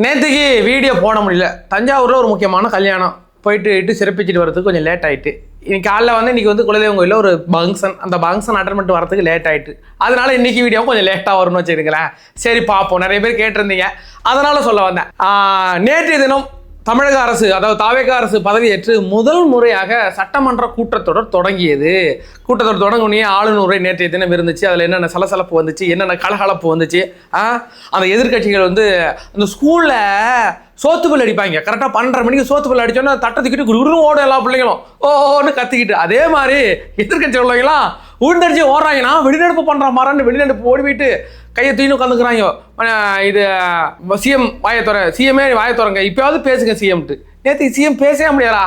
நேற்றுக்கு வீடியோ போட முடியல. தஞ்சாவூரில் ஒரு முக்கியமான கல்யாணம் போயிட்டு சிறப்பிச்சுட்டு வரதுக்கு கொஞ்சம் லேட் ஆகிட்டு. இன்னைக்கு காலைல இன்றைக்கி குலதெய்வம் கோயிலில் ஒரு ஃபங்க்ஷன், அந்த ஃபங்க்ஷன் அட்டன் பண்ணிட்டு வரதுக்கு லேட் ஆகிட்டு. அதனால் இன்றைக்கி வீடியோ கொஞ்சம் லேட்டாக வரும்னு வச்சுருங்களேன். சரி பார்ப்போம், நிறைய பேர் கேட்டிருந்தீங்க, அதனால் சொல்ல வந்தேன். நேற்றைய தினம் தமிழக அரசு, அதாவது தாவேக அரசு பதவியேற்று முதல் முறையாக சட்டமன்ற கூட்டத்தொடர் தொடங்கியது. கூட்டத்தொடர் தொடங்கினே ஆளுநர் உரை நேற்றைய தினம் இருந்துச்சு. அதில் என்னென்ன சலசலப்பு வந்துச்சு, என்னென்ன கலகலப்பு வந்துச்சு. அந்த எதிர்கட்சிகள் அந்த ஸ்கூலில் சோத்துப்பல் அடிப்பாங்க. கரெக்டாக 12:30 மணிக்கு சோத்துப்பல் அடிச்சோன்னா தட்டத்துக்கிட்டு குருன்னு ஓடும் எல்லா பிள்ளைங்களும் ஓன்னு கத்திக்கிட்டு. அதே மாதிரி எதிர்கட்சி உள்ளவங்களாம் உழுந்தடிச்சு ஓடுறாங்கன்னா வெளிநடப்பு பண்ணுற மாதிரின்னு வெளிநடப்பு ஓடி போயிட்டு கையை தூக்கி உட்காந்துக்கிறாங்க. இது சிஎம் வாயத்துறை, சிஎம்ஏ வாயத்துறங்க, இப்போயாவது பேசுங்க சிஎம்ட்டு. நேற்று சிஎம் பேசவே முடியாதா?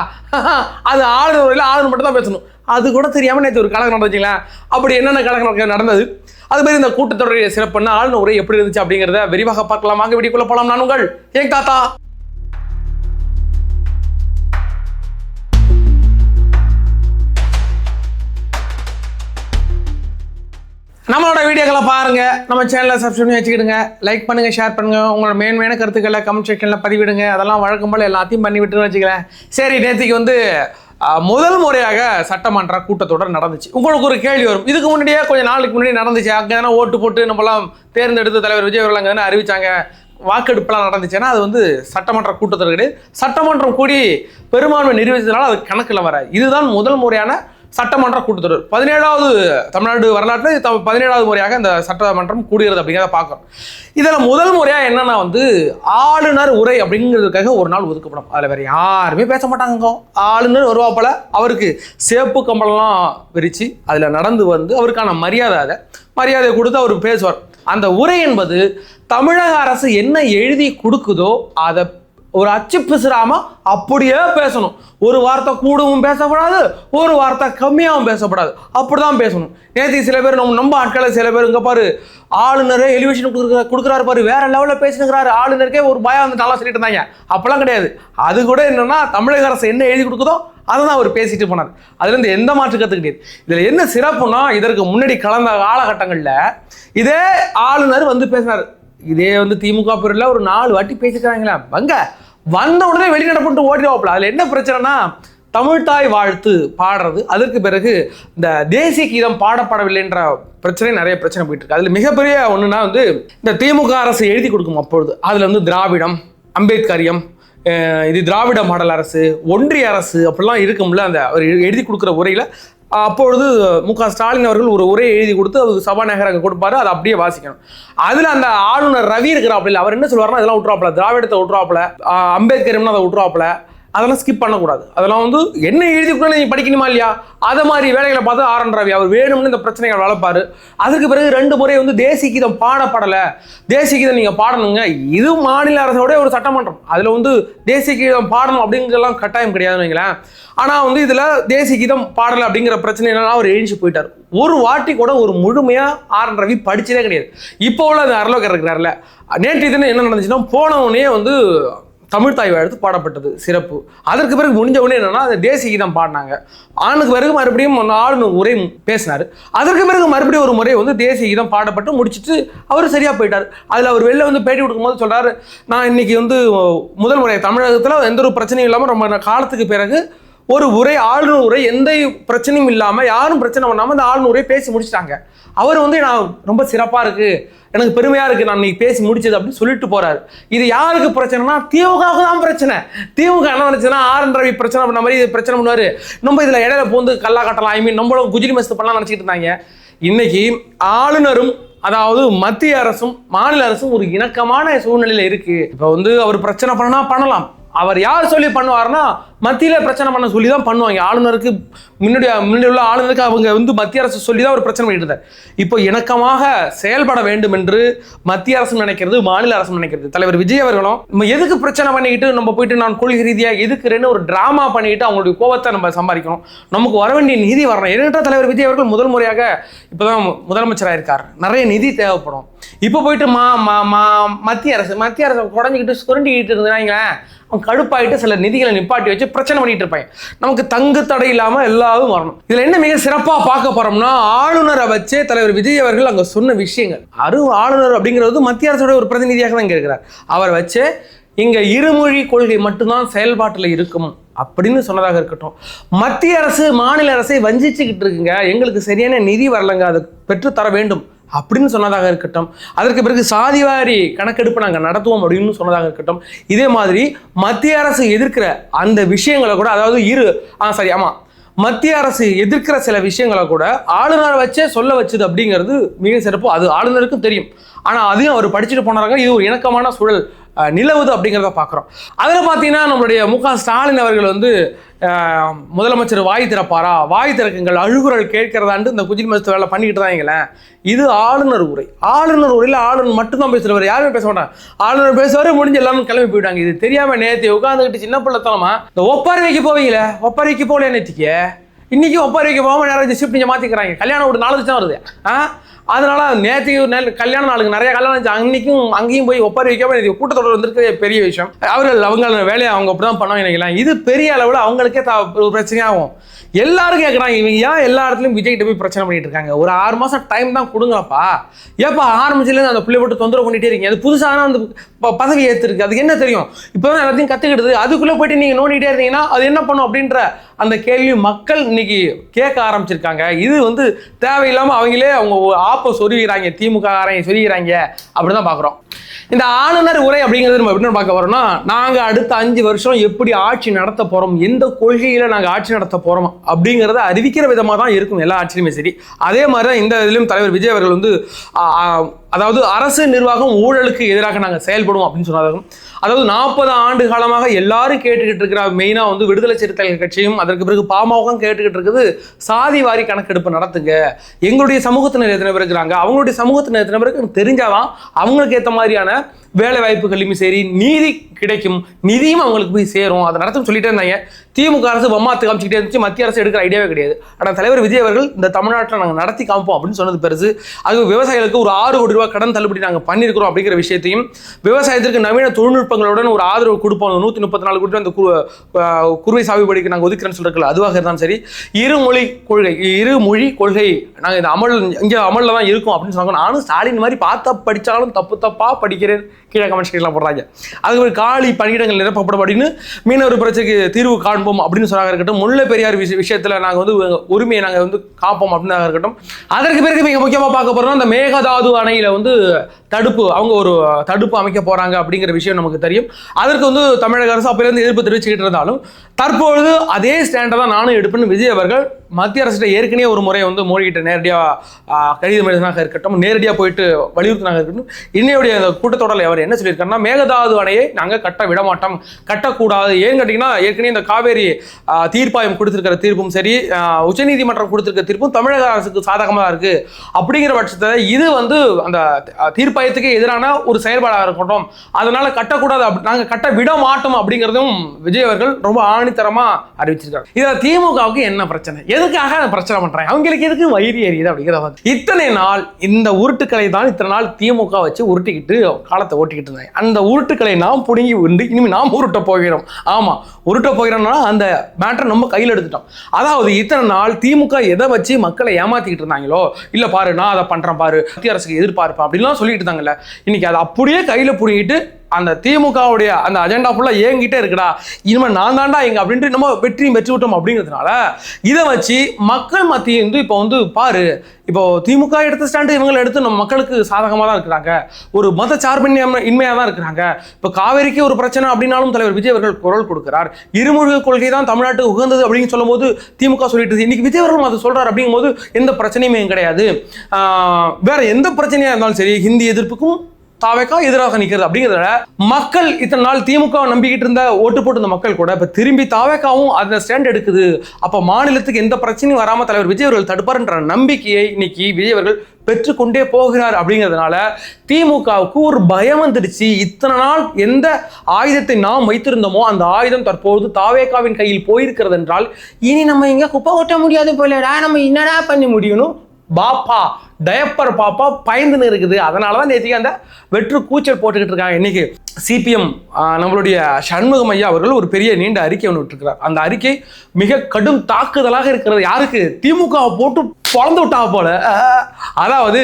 அது ஆளுநர் இல்லை, ஆளுநர் மட்டும் தான் பேசணும். அது கூட தெரியாமல் நேற்று ஒரு கலகம் நடந்துச்சுங்களா? அப்படி என்னென்ன கலகம் நடந்தது, அது மாதிரி இந்த கூட்டத்தொடரை சிறப்புன்னா ஆளுநர் உரை எப்படி இருந்துச்சு அப்படிங்கிறத விரிவாக பார்க்கலாம். வாங்க வீடியோக்குள்ள போகலாம். நான் உங்கள் ஏன் தாத்தா. நம்மளோட வீடியோக்களை பாருங்க, நம்ம சேனலை சப்ஸ்கிரைப் பண்ணி வச்சுக்கிடுங்க, லைக் பண்ணுங்க, ஷேர் பண்ணுங்க, உங்களோட மேன்மையான கருத்துக்களை கமெண்ட் செக்ஷன்ல பதிவிடுங்க. அதெல்லாம் வழக்கம் போல எல்லாத்தையும் பண்ணி விட்டுன்னு வச்சுக்கிறேன். சரி, நேற்றுக்கு முதல் முறையாக சட்டமன்ற கூட்டத்தொடர் நடந்துச்சு. உங்களுக்கு ஒரு கேள்வி வரும், இதுக்கு முன்னாடியே கொஞ்சம் நாளைக்கு முன்னாடி நடந்துச்சு, அங்கே தானே ஓட்டு போட்டு நம்மளாம் தேர்ந்தெடுத்து தலைவர் விஜய் அவர்கள் அங்கே தானே அறிவிச்சாங்க, வாக்கெடுப்புலாம் நடந்துச்சுன்னா அது சட்டமன்ற கூட்டத்தொடர் கிடையாது. சட்டமன்றம் கூடி பெரும்பான்மை நிரூபித்ததுனால அது கணக்கில் வர. இதுதான் முதல் முறையான சட்டமன்ற கூட்டத்தொடர். 17வது தமிழ்நாடு வரலாற்றில் 17வது முறையாக இந்த சட்டமன்றம் கூடுகிறது அப்படிங்கிறத பார்க்கணும். இதில் முதல் முறையாக என்னன்னா ஆளுநர் உரை அப்படிங்கிறதுக்காக ஒரு நாள் ஒதுக்கப்படும். அதில் வேறு யாருமே பேச மாட்டாங்க. ஆளுநர் வருவாப்போல, அவருக்கு சேப்பு கம்பளம்லாம் விரித்து அதில் நடந்து அவருக்கான மரியாதை கொடுத்து அவர் பேசுவார். அந்த உரை என்பது தமிழக அரசு என்ன எழுதி கொடுக்குதோ அதை ஒரு அச்சு பிசுறாம அப்படியே பேசணும். ஒரு வார்த்தை கூடவும் பேசப்படாது, ஒரு வார்த்தை கம்மியாகவும் பேசப்படாது, அப்படிதான் பேசணும். நேற்று சில பேர் நம்ம ஆட்களை சில பேர் இங்கே பாரு ஆளுநரே எலிவேஷன் கொடுக்குறாரு பாரு, வேற லெவலில் பேசுகிறாரு, ஆளுநருக்கே ஒரு பயம் வந்துட்டாலாம் சொல்லிட்டு இருந்தாங்க. அப்பெல்லாம் கிடையாது. அது கூட என்னன்னா தமிழக அரசு என்ன எழுதி கொடுக்குதோ அதை தான் அவர் பேசிட்டு போனார். அதுலேருந்து எந்த மாற்று கருத்து கிடையாது. இதில் என்ன சிறப்புனா, இதற்கு முன்னாடி கலந்த காலகட்டங்களில் இதே ஆளுநர் பேசினார். இதே திமுக பேரில் ஒரு 4 வாட்டி பேசிக்கிறாங்களா, வந்த உடனே வெளிநடப்பு ஓடிடுவாப்புல. அதில் என்ன பிரச்சனைனா, தமிழ்தாய் வாழ்த்து பாடுறது, அதற்கு பிறகு இந்த தேசிய கீதம் பாடப்படவில்லைன்ற நிறைய பிரச்சனை போயிட்டு இருக்கு. அதில் மிகப்பெரிய ஒன்றுனா இந்த திமுக அரசு எழுதி கொடுக்கும் அப்பொழுது அதில் திராவிடம், அம்பேத்கரியம், இது திராவிட மாடல் அரசு, ஒன்றிய அரசு அப்படிலாம் இருக்கும்ல. அந்த அவர் எழுதி கொடுக்குற உரையில் அப்பொழுது மு.க. ஸ்டாலின் அவர்கள் ஒரு உரையை எழுதி கொடுத்து அது சபாநாயகராக கொடுப்பாரு, அதை அப்படியே வாசிக்கணும். அதில் அந்த ஆளுநர் ரவி இருக்கிறாப்புல, அவர் என்ன சொல்லுவாருன்னா, இதெல்லாம் விட்டுருவாப்புல, திராவிடத்தை விட்டுருவாப்புல, அம்பேத்கர்னு அதை விட்டுருவாப்புல, அதெல்லாம் ஸ்கிப் பண்ணக்கூடாது. அதெல்லாம் என்ன எழுதி கொடுத்தா நீங்கள் படிக்கணுமா இல்லையா, அதை மாதிரி வேலைகளை பார்த்து ஆர்.என். ரவி அவர் வேணும்னு இந்த பிரச்சனைகள் வளர்ப்பாரு. அதுக்கு பிறகு 2 முறை தேசிய கீதம் பாடப்படலை, தேசிய கீதம் நீங்கள் பாடணுங்க, இது மாநில அரசோடைய ஒரு சட்டமன்றம், அதில் தேசிய கீதம் பாடணும் அப்படிங்கிறதெல்லாம் கட்டாயம் கிடையாதுன்னு வைங்களேன். ஆனால் இதில் தேசிய கீதம் பாடலை அப்படிங்கிற பிரச்சனை என்னன்னா அவர் எழுந்து போயிட்டார். ஒரு வாட்டி கூட ஒரு முழுமையாக ஆர்.என். ரவி படிச்சதே கிடையாது. இப்போ உள்ள அந்த அர்லோகர் இருக்கிறார்ல, நேற்று தினம் என்ன நடந்துச்சுன்னா, போனவனே தமிழ்தாய் வாழ்த்து பாடப்பட்டது, சிறப்பு. அதற்கு பிறகு முடிஞ்ச உடனே என்னன்னா அந்த தேசிய கீதம் பாடினாங்க. ஆணுக்கு பிறகு மறுபடியும் ஆளுநர் உரை பேசினார். அதற்கு பிறகு மறுபடியும் ஒரு முறை தேசிய கீதம் பாடப்பட்டு முடிச்சுட்டு அவர் சரியா போயிட்டார். அதில் அவர் வெளில பேட்டி கொடுக்கும்போது சொல்றாரு, நான் இன்னைக்கு முதல் முறை தமிழகத்தில் எந்த ஒரு பிரச்சனையும் இல்லாமல் ரொம்ப காலத்துக்கு பிறகு ஒரு உரை, ஆளுநர் உரை, எந்த பிரச்சனையும் இல்லாமல் யாரும் பிரச்சனை பண்ணாமல் அந்த ஆளுநர் உரை பேசி முடிச்சிட்டாங்க. அவர் நான் ரொம்ப சிறப்பாக இருக்கு, எனக்கு பெருமையாக இருக்குது, நான் இன்னைக்கு பேசி முடிச்சது அப்படின்னு சொல்லிட்டு போறாரு. இது யாருக்கு பிரச்சனைனா, திமுகவுக்கு தான் பிரச்சனை. திமுக என்ன நினைச்சுன்னா, ஆர்.என். ரவி பிரச்சனை பண்ண மாதிரி பிரச்சனை பண்ணுவாரு, நம்ம இதில் இடையில கல்லா கட்டலாம், நம்மளும் குஜிலி மஸ்து பண்ணலாம் நினச்சிட்டு இருந்தாங்க. இன்னைக்கு ஆளுநரும் அதாவது மத்திய அரசும் மாநில அரசும் ஒரு இணக்கமான சூழ்நிலையில் இருக்கு. இப்போ அவர் பிரச்சனை பண்ணலாம், அவர் யார் சொல்லி பண்ணுவார்னா மத்தியில பிரச்சனை பண்ண சொல்லி தான் பண்ணுவாங்க. ஆளுநருக்கு முன்னாடி உள்ள ஆளுநருக்கு அவங்க மத்திய அரசு சொல்லி தான் ஒரு பிரச்சனை பண்ணிட்டு இருந்தார். இப்போ இணக்கமாக செயல்பட வேண்டும் என்று மத்திய அரசு நினைக்கிறது, மாநில அரசு நினைக்கிறது. தலைவர் விஜய் அவர்களும் நம்ம எதுக்கு பிரச்சனை பண்ணிக்கிட்டு நம்ம போயிட்டு நான் கொள்கை ரீதியாக எதுக்குறேன்னு ஒரு டிராமா பண்ணிக்கிட்டு அவங்களுடைய கோபத்தை நம்ம சம்பாதிக்கணும். நமக்கு வர வேண்டிய நிதி வரணும். ஏன்னா தலைவர் விஜய் அவர்கள் முதல் முறையாக இப்போதான் முதலமைச்சராக இருக்கார், நிறைய நிதி தேவைப்படும். இப்போ போயிட்டு மத்திய அரசு குறைஞ்சிக்கிட்டு சுரண்டிக்கிட்டு இருந்தாங்களேன், அவன் கடுப்பாயிட்டு சில நிதிகளை நிப்பாட்டி வச்சு பிரச்சனை பண்ணிட்டு இருப்பாங்க. நமக்கு தங்கு தடை இல்லாம எல்லாரும் வரணும். இதுல என்ன மிக சிறப்பா பார்க்க போறோம்னா, ஆளுநரை வச்சே தலைவர் விஜய் அவர்கள் அங்க சொன்ன விஷயங்கள். ஆளுநர் அப்படிங்கிறது மத்திய அரசோட ஒரு பிரதிநிதியாக தான் இங்க இருக்கிறார். அவர் வச்சு இங்க இருமொழி கொள்கை மட்டும்தான் செயல்பாட்டில் இருக்கும் அப்படின்னு சொன்னதாக இருக்கட்டும். மத்திய அரசு மாநில அரசை வஞ்சிச்சுக்கிட்டு இருக்குங்க, எங்களுக்கு சரியான நிதி வரலங்க, அதை பெற்றுத்தர வேண்டும் அப்படின்னு சொன்னதாக இருக்கட்டும். அதற்கு பிறகு சாதிவாரி கணக்கெடுப்பு நாங்கள் நடத்துவோம் அப்படின்னு சொன்னதாக இருக்கட்டும். இதே மாதிரி மத்திய அரசு எதிர்க்கிற அந்த விஷயங்களை கூட, அதாவது மத்திய அரசு எதிர்க்கிற சில விஷயங்களை கூட ஆளுநரை வச்சே சொல்ல வச்சது அப்படிங்கிறது மிக சிறப்பு. அது ஆளுநருக்கும் தெரியும். ஆனால் அதையும் அவர் படிச்சுட்டு போனாங்க. இது ஒரு இணக்கமான சூழல் நிலவுது அப்படிங்கிறத பார்க்குறோம். அதில் பார்த்தீங்கன்னா நம்மளுடைய மு.க. ஸ்டாலின் அவர்கள் வந்து முதலமைச்சர் வாய் திறப்பாரா, வாய் திறக்குங்கள், அழுகுரல் கேட்கிறதாண்டு இந்த குஜில் மஸ்து வேலை பண்ணிக்கிட்டு தான் எங்களேன். இது ஆளுநர் உரை. ஆளுநர் உரையில் ஆளுநர் மட்டும்தான் பேசுகிறவர், யாருமே பேச மாட்டாங்க. ஆளுநர் பேசுவார், முடிஞ்சு எல்லாரும் கிளம்பி போயிட்டாங்க. இது தெரியாமல் நேற்று உட்காந்துக்கிட்டு சின்ன பிள்ளைத்தனமா இந்த ஒப்பாரி வைக்க போவீங்களே, ஒப்பாரி வைக்க போகல நேற்றுக்கு, இன்னைக்கு ஒப்பாரி வைக்க போகாமல் நேரம் ஷிஃப்ட் நீங்கள் மாற்றிக்கிறாங்க. கல்யாணம் ஒரு 4 தான் வருது. அதனால நேற்று கல்யாண நாளுக்கு நிறைய கல்யாணம் அன்னைக்கும் அங்கேயும் போய் ஒப்பாரி வைக்காம கூட்டத்தொடர் வந்திருக்கிற பெரிய விஷயம். அவங்க வேலையை அவங்க அப்படிதான் பண்ணுவாங்க நினைக்கலாம். இது பெரிய அளவில் அவங்களுக்கே பிரச்சனையாகும். எல்லாரும் கேட்குறாங்க, இவங்க ஏன் எல்லா இடத்துலையும் விஜய்கிட்ட போய் பிரச்சனை பண்ணிட்டு இருக்காங்க? ஒரு 6 மாதம் டைம் தான் கொடுங்கப்பா. ஏப்பா ஆரம்பிச்சுலேருந்து அந்த பிள்ளை போட்டு தொந்தரவு பண்ணிட்டே இருக்கீங்க? அது புதுசாக அந்த பதவி ஏற்றுருக்கு, அதுக்கு என்ன தெரியும்? இப்போ தான் எல்லாத்தையும் கற்றுக்கிடுது, அதுக்குள்ளே போயிட்டு நீங்கள் நோண்டிகிட்டே இருந்தீங்கன்னா அது என்ன பண்ணும் அப்படின்ற அந்த கேள்வி மக்கள் இன்னைக்கு கேட்க ஆரம்பிச்சிருக்காங்க. இது வந்து தேவையில்லாமல் அவங்களே அவங்க ஆப்பை சொருகிறாங்க, திமுக சொருகிறாங்க அப்படிதான் பார்க்குறோம். இந்த ஆளுநர் உரை அப்படிங்கிறது நம்ம எப்படி பார்க்க வரோம்னா, நாங்கள் அடுத்த 5 வருஷம் எப்படி ஆட்சி நடத்த போகிறோம், எந்த கொள்கையில் நாங்கள் ஆட்சி நடத்த போகிறோம் அப்படிங்கிறத அறிவிக்கிற விதமாக தான் இருக்கும் எல்லா ஆட்சியிலுமே சரி. அதே மாதிரி தான் இந்த இதிலும் தலைவர் விஜய் அவர்கள் வந்து அதாவது அரசு நிர்வாகம் ஊழலுக்கு எதிராக நாங்கள் செயல்படுவோம் அப்படின்னு சொன்னதாகும். அதாவது 40 ஆண்டு காலமாக எல்லாரும் கேட்டுக்கிட்டு இருக்கிற மெயினாக வந்து விடுதலை சிறுத்தைகள் கட்சியும் அதற்கு பிறகு பாமகவும் கேட்டுக்கிட்டு இருக்குது, சாதி வாரி கணக்கெடுப்பு நடத்துங்க, எங்களுடைய சமூகத்தினர் எத்தனை பேர் இருக்கிறாங்க, அவங்களுடைய சமூகத்தினர் எத்தனை பேருக்கு தெரிஞ்சாதான் அவங்களுக்கு ஏற்ற மாதிரியான வேலை வாய்ப்புகளுமே சரி நீதி கிடைக்கும், நிதியும் அவங்களுக்கு போய் சேரும், அதை நடத்தும் சொல்லிட்டே இருந்தாங்க. திமுக அரசு வம்மாத்து காமிச்சிக்கிட்டே இருந்துச்சு, மத்திய அரசு எடுக்கிற ஐடியாவே கிடையாது. ஆனால் தலைவர் விஜய் அவர்கள் இந்த தமிழ்நாட்டில் நாங்கள் நடத்தி காமிப்போம் அப்படின்னு சொன்னது பெருசு. அது விவசாயிகளுக்கு ஒரு 6 கோடி ரூபாய் கடன் தள்ளுபடி நாங்கள் பண்ணியிருக்கிறோம் அப்படிங்கிற விஷயத்தையும், விவசாயத்திற்கு நவீன தொழில்நுட்பங்களுடன் ஒரு ஆதரவு கொடுப்போம், 134 கோடி அந்த குறுவை சாகுபடிக்கு நாங்கள் ஒதுக்கிறேன்னு சொல்லிருக்கல, அதுவாக இருந்தாலும் சரி. இருமொழி கொள்கை நாங்கள் இந்த இங்கே அமலில் தான் இருக்கும் அப்படின்னு சொன்னாங்க. நானும் ஸ்டாலின் மாதிரி பார்த்தா படித்தாலும் தப்பாக படிக்கிறேன் கீழே கமெண்ட்ஸ் கீழே போடுறாங்க. அதுக்கு ஒரு காலி பணியிடங்கள் நிரப்பப்படும் அப்படின்னு மீனவர் பிரச்சனைக்கு தீர்வு காண்போம் அப்படின்னு சொன்னாங்க இருக்கட்டும். முல்லை பெரியார் விஷயத்தில் நாங்கள் வந்து உரிமையை நாங்கள் வந்து காப்போம் அப்படின்னு இருக்கட்டும். அதற்கு பிறகு மிக முக்கியமாக பார்க்க போகிறோம், அந்த மேகதாது அணையில் வந்து அவங்க ஒரு தடுப்பு அமைக்க போகிறாங்க அப்படிங்கிற விஷயம் நமக்கு தெரியும். அதற்கு வந்து தமிழக அரசு அப்போலேருந்து எதிர்ப்பு தெரிவிச்சுக்கிட்டு இருந்தாலும் தற்பொழுது அதே ஸ்டாண்டை தான் நானும் எடுப்பேன்னு விஜய் அவர்கள் மத்திய அரசு ஏற்கனவே ஒரு முறை வந்து மோடிக்கிட்ட நேரடியாக கடிதம் எழுதினாக இருக்கட்டும், நேரடியாக போயிட்டு வலியுறுத்தினாக இருக்கட்டும். இன்னையுடைய அந்த கூட்டத்தொடரில் அவர் என்ன சொல்லியிருக்காருன்னா, மேகதாது அணையை நாங்கள் கட்ட விடமாட்டோம், கட்டக்கூடாது. ஏன்னு கேட்டிங்கன்னா, ஏற்கனவே இந்த காவேரி தீர்ப்பாயம் கொடுத்திருக்கிற தீர்ப்பும் சரி, உச்சநீதிமன்றம் கொடுத்திருக்கிற தீர்ப்பும் தமிழக அரசுக்கு சாதகமாக இருக்கு. அப்படிங்கிற பட்சத்தில் இது வந்து அந்த தீர்ப்பாயத்துக்கு எதிரான ஒரு செயல்பாடாக இருக்கட்டும், அதனால கட்டக்கூடாது, நாங்கள் கட்ட விட மாட்டோம் அப்படிங்கிறதும் விஜய் அவர்கள் ரொம்ப ஆணித்தரமா அறிவிச்சிருக்காங்க. இதில் திமுகவுக்கு என்ன பிரச்சனை, எதுக்காக பிரச்சனை பண்றாங்க, அவங்களுக்கு எதுக்கு வயிறு எரியுது அப்படிங்கிறத இத்தனை நாள் இந்த உருட்டுக்களை தான் இத்தனை நாள் திமுக வச்சு உருட்டிக்கிட்டு காலத்தை ஓட்டிக்கிட்டு இருந்தாங்க. அந்த உருட்டுக்களை நாம் புடுங்கி உண்டு இனிமேல் நாம் உருட்ட போகிறோம். ஆமா, உருட்ட போகிறோம்னா அந்த மேட்டரை நம்ம கையில் எடுத்துட்டோம். அதாவது இத்தனை நாள் திமுக எதை வச்சு மக்களை ஏமாத்திக்கிட்டு இருந்தாங்களோ, இல்ல பாரு நான் அதை பண்றேன் பாரு, மத்திய அரசுக்கு எதிர்பார்ப்பேன் அப்படின்லாம் சொல்லிட்டு இருந்தாங்கல்ல, இன்னைக்கு அதை அப்படியே கையில புடுங்கிட்டு அந்த திமுகவுடைய அந்த அஜெண்டா ஃபுல்லா ஏங்கிட்டே இருக்குடா, இனிமேல் நான் தாண்டா எங்க அப்படின்ட்டு நம்ம வெற்றி விட்டோம் அப்படிங்கிறதுனால இதை வச்சு மக்கள் மத்திய வந்து இப்போ வந்து பாரு, இப்போ திமுக எடுத்த ஸ்டாண்டு இவங்களை எடுத்து நம்ம மக்களுக்கு சாதகமாக தான் இருக்கிறாங்க, ஒரு மத சார்பின்மையாக தான் இருக்கிறாங்க. இப்போ காவேரிக்கு ஒரு பிரச்சனை அப்படின்னாலும் தலைவர் விஜய் அவர்கள் குரல் கொடுக்கிறார். இருமொழி கொள்கை தான் தமிழ்நாட்டுக்கு உகந்தது அப்படின்னு சொல்லும் போது திமுக சொல்லிட்டு இன்னைக்கு விஜய் அவர்கள் அதை சொல்றாரு. அப்படிங்கும் போது எந்த பிரச்சனையுமே கிடையாது. வேற எந்த பிரச்சனையா இருந்தாலும் சரி, ஹிந்தி எதிர்ப்புக்கும் தாவேக்கா எதிராக நிற்கிறது அப்படிங்கிறத மக்கள் இத்தனை நாள் திமுக நம்பிக்கிட்டு இருந்த ஓட்டு போட்டு இந்த மக்கள் கூட இப்ப திரும்பி தாவேக்காவும் அந்த ஸ்டாண்ட் எடுக்குது. அப்ப மாநிலத்துக்கு எந்த பிரச்சனையும் வராம தலைவர் விஜய் அவர்கள் தடுப்பார்ன்ற நம்பிக்கையை இன்னைக்கு விஜய் அவர்கள் பெற்றுக்கொண்டே போகிறார். அப்படிங்கிறதுனால திமுகவுக்கு ஒரு பயம் வந்துடுச்சு. இத்தனை நாள் எந்த ஆயுதத்தை நாம் வைத்திருந்தோமோ அந்த ஆயுதம் தற்போது தாவேக்காவின் கையில் போயிருக்கிறது என்றால் இனி நம்ம இங்க குப்பை கொட்ட முடியாது போலடா, நம்ம என்னடா பண்ண முடியணும், பாப்பா டயப்பர் பாப்பா பயந்துன்னு இருக்குது. அதனாலதான் நேற்றுக்கு அந்த வெற்று கூச்சல் போட்டுக்கிட்டு இருக்காங்க. இன்னைக்கு சிபிஎம் நம்மளுடைய சண்முகம் ஐயா அவர்கள் ஒரு பெரிய நீண்ட அறிக்கை ஒன்று விட்டுருக்கிறார். அந்த அறிக்கை மிக கடும் தாக்குதலாக இருக்கிறது. யாருக்கு? திமுக போட்டு பொழந்து விட்டா போல. அதாவது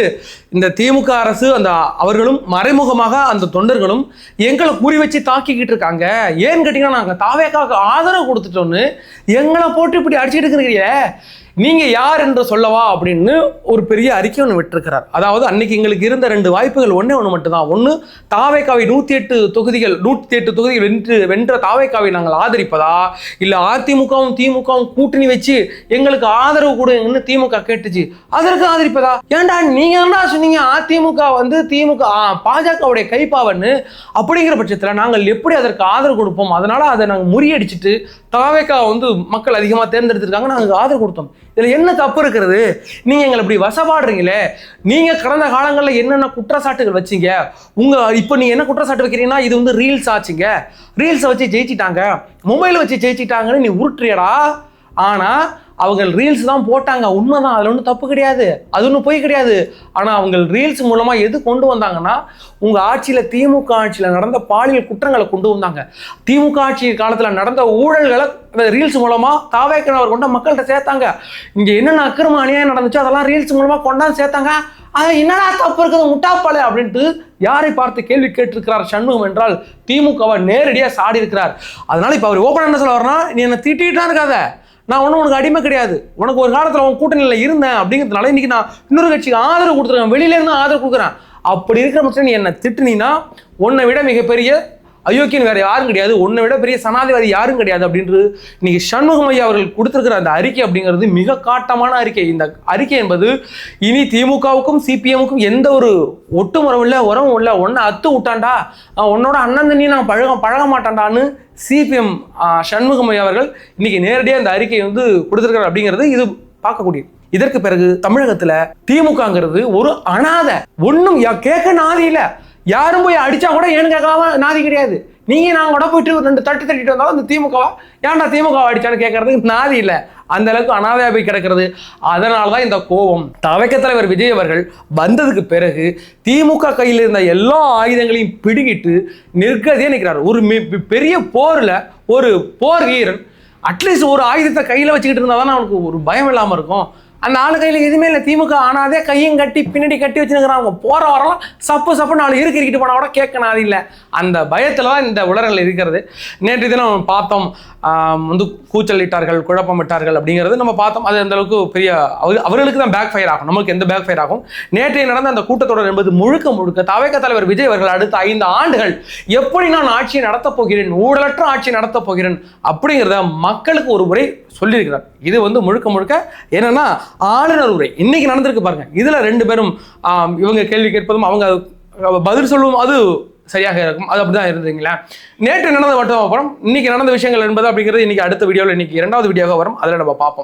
இந்த திமுக அரசு அந்த அவர்களும் மறைமுகமாக அந்த தொண்டர்களும் எங்களை குறி வச்சு தாக்கிக்கிட்டு இருக்காங்க. ஏன்னு கேட்டீங்கன்னா நாங்கள் தாவேக்காவுக்கு ஆதரவு கொடுத்துட்டோன்னு எங்களை போட்டு இப்படி அடிச்சுட்டு இருக்கிறீங்க, நீங்க யார் என்று சொல்லவா அப்படின்னு ஒரு பெரிய அறிக்கை ஒன்று விட்டுருக்கிறார். அதாவது அன்னைக்கு எங்களுக்கு இருந்த 2 வாய்ப்புகள் ஒன்று மட்டும்தான். ஒன்று, தாவேக்காவை 108 தொகுதிகள் வென்ற தாவேக்காவை நாங்கள் ஆதரிப்பதா, இல்லை அதிமுகவும் திமுகவும் கூட்டணி வச்சு எங்களுக்கு ஆதரவு கொடுங்கன்னு திமுக கேட்டுச்சு, அதற்கு ஆதரிப்பதா? ஏன்டா நீங்க என்ன சொன்னீங்க அதிமுக வந்து திமுக பாஜகவுடைய கைப்பாவன்னு? அப்படிங்கிற பட்சத்தில் நாங்கள் எப்படி அதற்கு ஆதரவு கொடுப்போம்? அதனால அதை நாங்கள் முறியடிச்சுட்டு தாவேக்கா வந்து மக்கள் அதிகமாக தேர்ந்தெடுத்திருக்காங்க, நாங்கள் ஆதரவு கொடுத்தோம். இதில் என்ன தப்பு இருக்கிறது? நீங்கள் எங்களை இப்படி வசப்பாடுறீங்களே. நீங்கள் கடந்த காலங்களில் என்னென்ன குற்றச்சாட்டுகள் வச்சிங்க, இப்போ நீங்கள் என்ன குற்றச்சாட்டு வைக்கிறீங்கன்னா இது வந்து ரீல்ஸ் ஆச்சுங்க, ரீல்ஸை வச்சு ஜெயிச்சிட்டாங்க, மொபைலை வச்சு ஜெயிச்சிட்டாங்கன்னு நீ உருட்டுறியடா. ஆனால் அவங்க ரீல்ஸ் தான் போட்டாங்க, உண்மைதான், அதில் ஒன்றும் தப்பு கிடையாது, அது ஒன்றும் போய் கிடையாது. ஆனால் அவங்க ரீல்ஸ் மூலமாக எது கொண்டு வந்தாங்கன்னா உங்கள் ஆட்சியில் திமுக ஆட்சியில் நடந்த பாலியல் குற்றங்களை கொண்டு வந்தாங்க. திமுக ஆட்சி காலத்தில் நடந்த ஊழல்களை ரீல்ஸ் மூலமாக தாவேக்கனவர் கொண்ட மக்கள்கிட்ட சேர்த்தாங்க. இங்கே என்னென்ன அக்கிரம அநியாயம் நடந்துச்சோ அதெல்லாம் ரீல்ஸ் மூலமாக கொண்டாந்து சேர்த்தாங்க. அது என்னடா தப்பு இருக்குது முட்டாப்பாளே அப்படின்ட்டு யாரை பார்த்து கேள்வி கேட்டிருக்கிறார் சண்முகம் என்றால் திமுகவை நேரடியாக சாடி இருக்கிறார். அதனால இப்போ அவர் ஓப்பன் என்ன சொல்ல வரனா, நீ என்னை திட்டிகிட்டா இருக்காத, நான் ஒன்றும் உனக்கு அடிமை கிடையாது, உனக்கு ஒரு காலத்தில் உன் கூட்டணியில் இருந்தேன் அப்படிங்கிறதுனால இன்னைக்கு நான் இன்னொரு கட்சிக்கு ஆதரவு கொடுத்துருக்கேன், வெளியிலேருந்து ஆதரவு கொடுக்குறேன். அப்படி இருக்கிற பட்சம் நீ என்னை திட்டுனீன்னா உன்னை விட மிகப்பெரிய அயோக்கியன் வேற யாரும் கிடையாது, உன்னை விட பெரிய சனாதிவாதி யாரும் கிடையாது அப்படின்றது இன்னைக்கு சண்முகம் ஐயா அவர்கள் கொடுத்திருக்கிற அந்த அறிக்கை அப்படிங்கிறது மிக காட்டமான அறிக்கை. இந்த அறிக்கை என்பது இனி திமுகவுக்கும் சிபிஎம்முக்கும் எந்த ஒரு ஒட்டுமுறவும் இல்லை, உறவும் இல்லை, ஒன்றை அத்து விட்டாண்டா, உன்னோட அண்ணன் தண்ணி நான் பழக மாட்டான்டான்னு சிபிஎம் சண்முகம் ஐயா அவர்கள் இன்னைக்கு நேரடியாக இந்த அறிக்கையை வந்து கொடுத்திருக்கிறார் அப்படிங்கிறது இது பார்க்கக்கூடிய. இதற்கு பிறகு தமிழகத்துல திமுகங்கிறது ஒரு அனாதை, ஒன்றும் கேட்க நாதி இல்லை, யாரும் போய் அடிச்சா கூட ஏன்னு கேட்காம நாதி கிடையாது. நீங்க நாங்க கூட போயிட்டு 2 தட்டு தட்டிட்டு வந்தாலும் இந்த திமுகவா ஏன்டா திமுக அடிச்சான்னு கேட்கறதுக்கு நாதி இல்லை, அந்த அளவுக்கு அனாதையா போய் கிடக்கிறது. அதனாலதான் இந்த கோபம். தவைக்க தலைவர் விஜய் அவர்கள் வந்ததுக்கு பிறகு திமுக கையில் இருந்த எல்லா ஆயுதங்களையும் பிடுங்கிட்டு நிற்கதே நிற்கிறார். ஒரு பெரிய போர்ல ஒரு போர் வீரன் அட்லீஸ்ட் ஒரு ஆயுதத்தை கையில வச்சுக்கிட்டு இருந்தா தானே அவனுக்கு ஒரு பயம் இல்லாம இருக்கும். அந்த ஆளு கையில் எதுவுமே இல்லை, திமுக ஆனாதே கையும் கட்டி பின்னாடி கட்டி வச்சுருக்கிறாங்க. போகிற வரலாம் சப்பு 4 இருக்கிட்டு போனால் கூட கேட்க நாதி இல்லை. அந்த பயத்தில் தான் இந்த உலகங்கள் இருக்கிறது. நேற்று தினம் பார்த்தோம், வந்து கூச்சலிட்டார்கள், குழப்பமிட்டார்கள் அப்படிங்கிறது நம்ம பார்த்தோம். அது அந்த அளவுக்கு பெரிய அவர்களுக்கு தான் பேக் ஃபயர் ஆகும், நமக்கு எந்த பேக் ஃபயர் ஆகும். நேற்றைய நடந்த அந்த கூட்டத்தொடர் என்பது முழுக்க தவைக்க தலைவர் விஜய் அவர்கள் அடுத்த 5 ஆண்டுகள் எப்படி நான் ஆட்சியை நடத்தப் போகிறேன், ஊழலற்ற ஆட்சி நடத்தப் போகிறேன் அப்படிங்கிறத மக்களுக்கு ஒரு முறை சொல்லியிருக்கிறார். இது வந்து முழுக்க என்னன்னா ஆளுநர் உரை இன்னைக்கு நடந்திருக்கு பாருங்க. இதுல 2 பேரும் இவங்க கேள்வி கேட்பதும் அவங்க பதில் சொல்லுவோம், அது சரியாக இருக்கும். அது அப்படிதான் இருந்தீங்களா? நேற்று நடந்த மட்டும் அப்புறம் இன்னைக்கு நடந்த விஷயங்கள் என்பது அப்படிங்கிறது இன்னைக்கு அடுத்த வீடியோவில் இன்னைக்கு 2வது வீடியோவாக வரும், அதில் நம்ம பார்ப்போம்.